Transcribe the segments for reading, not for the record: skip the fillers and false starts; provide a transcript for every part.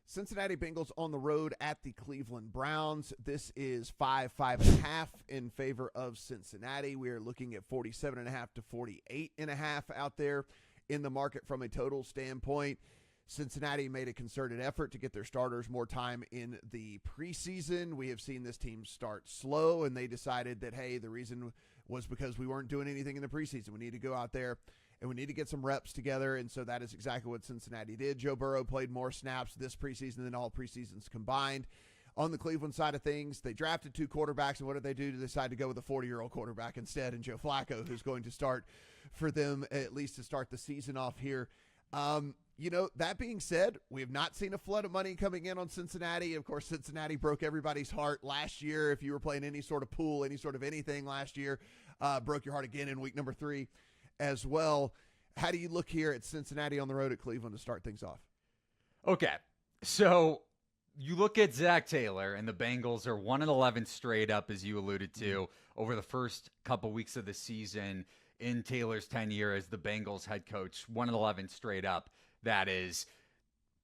Cincinnati Bengals on the road at the Cleveland Browns. This is 5.5 in favor of Cincinnati. We are looking at 47.5 to 48.5 out there in the market from a total standpoint. Cincinnati made a concerted effort to get their starters more time in the preseason. We have seen this team start slow, and they decided that, hey, the reason was because we weren't doing anything in the preseason. We need to go out there and we need to get some reps together, and so that is exactly what Cincinnati did. Joe Burrow played more snaps this preseason than all preseasons combined. On the Cleveland side of things, they drafted 2 quarterbacks, and what did they do? They decide to go with a 40-year-old quarterback instead, and Joe Flacco, who's going to start for them, at least to start the season off here. That being said, we have not seen a flood of money coming in on Cincinnati. Of course, Cincinnati broke everybody's heart last year. If you were playing any sort of pool, any sort of anything last year, broke your heart again in week number 3 as well. How do you look here at Cincinnati on the road at Cleveland to start things off? Okay, so you look at Zach Taylor, and the Bengals are 1-11 straight up, as you alluded to, over the first couple weeks of the season in Taylor's tenure as the Bengals head coach. 1-11 straight up, that is.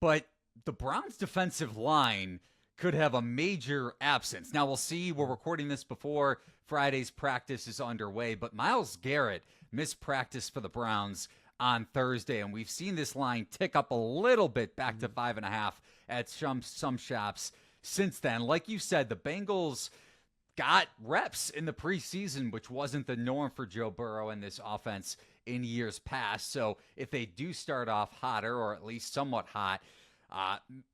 But the Browns' defensive line could have a major absence. Now, we'll see. We're recording this before Friday's practice is underway, but Myles Garrett missed practice for the Browns on Thursday, and we've seen this line tick up a little bit back to 5.5 at some shops since then. Like you said, the Bengals got reps in the preseason, which wasn't the norm for Joe Burrow and this offense in years past. So if they do start off hotter, or at least somewhat hot,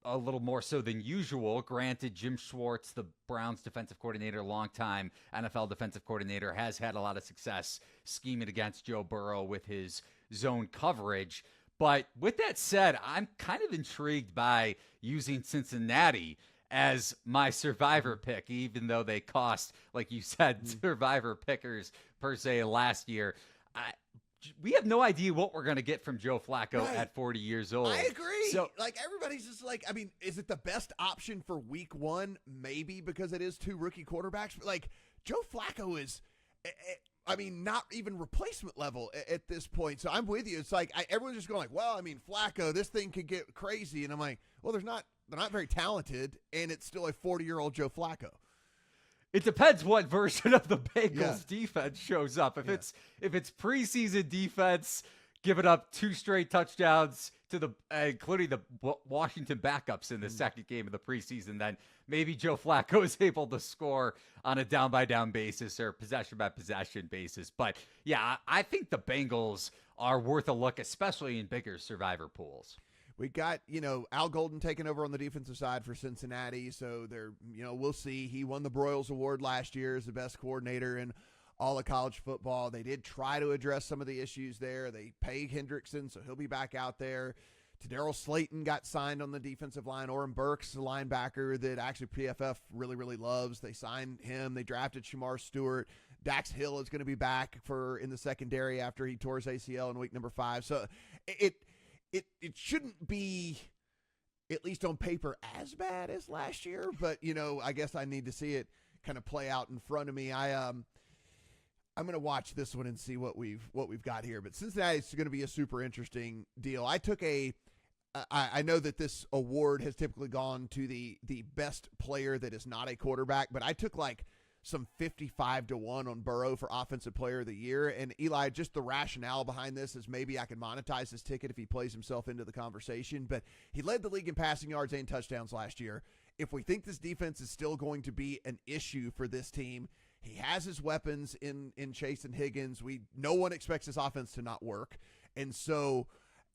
a little more so than usual. Granted, Jim Schwartz, the Browns defensive coordinator, longtime NFL defensive coordinator, has had a lot of success scheming against Joe Burrow with his zone coverage. But with that said, I'm kind of intrigued by using Cincinnati as my survivor pick, even though they cost, like you said, survivor pickers per se last year. We have no idea what we're going to get from Joe Flacco at 40 years old. I agree. So, everybody's just is it the best option for week 1? Maybe, because it is 2 rookie quarterbacks. But, Joe Flacco is, not even replacement level at this point. So I'm with you. It's everyone's just going Flacco, this thing could get crazy. And I'm like, well, they're not very talented, and it's still a 40-year-old Joe Flacco. It depends what version of the Bengals defense shows up. If it's preseason defense, giving up 2 straight touchdowns to the including the Washington backups in the second game of the preseason, then maybe Joe Flacco is able to score on a down-by-down basis or possession-by-possession basis. But, yeah, I think the Bengals are worth a look, especially in bigger survivor pools. We got, Al Golden taking over on the defensive side for Cincinnati. So they're, we'll see. He won the Broyles Award last year as the best coordinator in all of college football. They did try to address some of the issues there. They paid Hendrickson, so he'll be back out there. Daryl Slayton got signed on the defensive line. Oren Burks, a linebacker that actually PFF really, really loves. They signed him. They drafted Shamar Stewart. Dax Hill is going to be back in the secondary after he tore his ACL in week number 5. So it shouldn't be, at least on paper, as bad as last year. But, I guess I need to see it kind of play out in front of me. I'm going to watch this one and see what we've got here. But Cincinnati's going to be a super interesting deal. I know that this award has typically gone to the best player that is not a quarterback, but I took some 55-1 on Burrow for Offensive Player of the Year. And Eli, just the rationale behind this is maybe I can monetize this ticket if he plays himself into the conversation. But he led the league in passing yards and touchdowns last year. If we think this defense is still going to be an issue for this team, he has his weapons in Chase and Higgins. No one expects this offense to not work. And so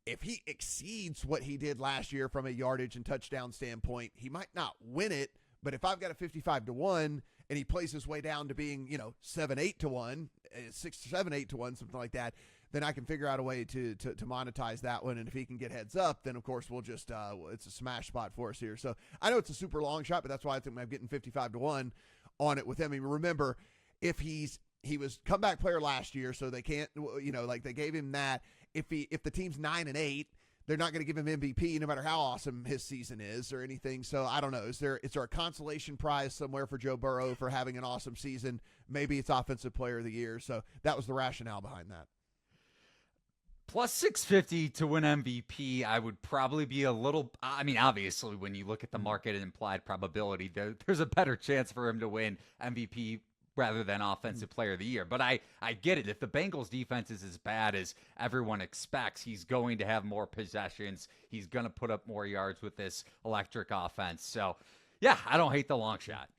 if he exceeds what he did last year from a yardage and touchdown standpoint, he might not win it. But if I've got a 55-1 and he plays his way down to being, 7-8-1, 6-7-8-1, something like that, then I can figure out a way to monetize that one. And if he can get heads up, then of course we'll just it's a smash spot for us here. So I know it's a super long shot, but that's why I think I'm getting 55-1 on it with him. I mean, remember, if he was comeback player last year, so they can't, they gave him that. If the team's 9-8, they're not going to give him MVP no matter how awesome his season is or anything. So I don't know. Is there a consolation prize somewhere for Joe Burrow for having an awesome season? Maybe it's Offensive Player of the Year. So that was the rationale behind that. Plus 650 to win MVP, I would probably be a little. I mean, obviously, when you look at the market and implied probability, there's a better chance for him to win MVP rather than Offensive Player of the Year. But I get it. If the Bengals defense is as bad as everyone expects, he's going to have more possessions. He's going to put up more yards with this electric offense. So, yeah, I don't hate the long shot.